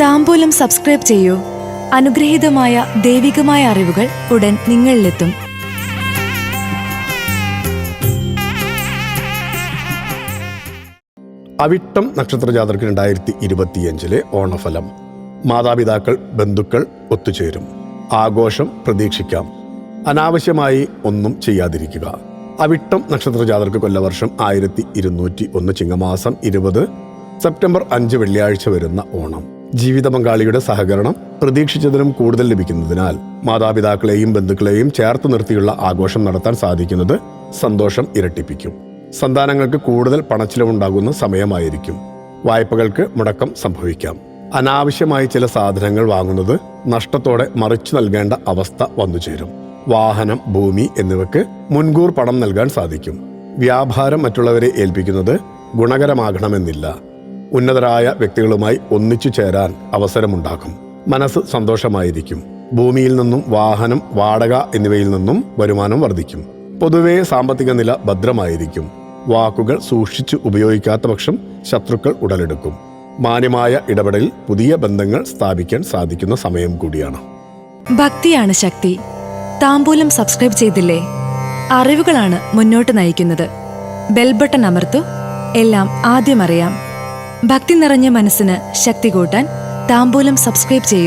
താംബൂലം subscribe ചെയ്യൂ. അനുഗ്രഹീതമായ ദൈവികമായ അറിവുകൾ ഉടൻ നിങ്ങളിലെത്തും. അവിട്ടം നക്ഷത്ര ജാതർക്ക് 2025 ഓണഫലം. മാതാപിതാക്കൾ, ബന്ധുക്കൾ ഒത്തുചേരും. ആഘോഷം പ്രതീക്ഷിക്കാം. അനാവശ്യമായി ഒന്നും ചെയ്യാതിരിക്കുക. അവിട്ടം നക്ഷത്ര ജാതർക്ക് കൊല്ലവർഷം 1201 ചിങ്ങമാസം 20 സെപ്റ്റംബർ 5 വെള്ളിയാഴ്ച വരുന്ന ഓണം. ജീവിത പങ്കാളിയുടെ സഹകരണം പ്രതീക്ഷിച്ചതിനും കൂടുതൽ ലഭിക്കുന്നതിനാൽ മാതാപിതാക്കളെയും ബന്ധുക്കളെയും ചേർത്ത് നിർത്തിയുള്ള ആഘോഷം നടത്താൻ സാധിക്കുന്നത് സന്തോഷം ഇരട്ടിപ്പിക്കും. സന്താനങ്ങൾക്ക് കൂടുതൽ പണച്ചിലവുണ്ടാകുന്ന സമയമായിരിക്കും. വായ്പകൾക്ക് മുടക്കം സംഭവിക്കാം. അനാവശ്യമായി ചില സാധനങ്ങൾ വാങ്ങുന്നത് നഷ്ടത്തോടെ മറിച്ചു നൽകേണ്ട അവസ്ഥ വന്നുചേരും. വാഹനം, ഭൂമി എന്നിവയ്ക്ക് മുൻകൂർ പണം നൽകാൻ സാധിക്കും. വ്യാപാരം മറ്റുള്ളവരെ ഏൽപ്പിക്കുന്നത് ഗുണകരമാകണമെന്നില്ല. ഉന്നതരായ വ്യക്തികളുമായി ഒന്നിച്ചു ചേരാൻ അവസരമുണ്ടാകും. മനസ്സ് സന്തോഷമായിരിക്കും. ഭൂമിയിൽ നിന്നും, വാഹനം, വാടക എന്നിവയിൽ നിന്നും വരുമാനം വർദ്ധിക്കും. പൊതുവേ സാമ്പത്തിക നില ഭദ്രമായിരിക്കും. വാക്കുകൾ സൂക്ഷിച്ചു ഉപയോഗിക്കാത്ത പക്ഷം ശത്രുക്കൾ ഉടലെടുക്കും. മാന്യമായ ഇടപെടലിൽ പുതിയ ബന്ധങ്ങൾ സ്ഥാപിക്കാൻ സാധിക്കുന്ന സമയം കൂടിയാണ്. ഭക്തിയാണ് ശക്തി. താംബൂലം സബ്സ്ക്രൈബ് ചെയ്തില്ലേ? അറിവുകളാണ് മുന്നോട്ട് നയിക്കുന്നത്. ബെൽ ബട്ടൺ അമർത്തു. എല്ലാം ആദ്യം അറിയാം. ഭക്തി നിറഞ്ഞ മനസ്സിന് ശക്തി കൂട്ടാൻ താംബൂലം സബ്സ്ക്രൈബ് ചെയ്യൂ.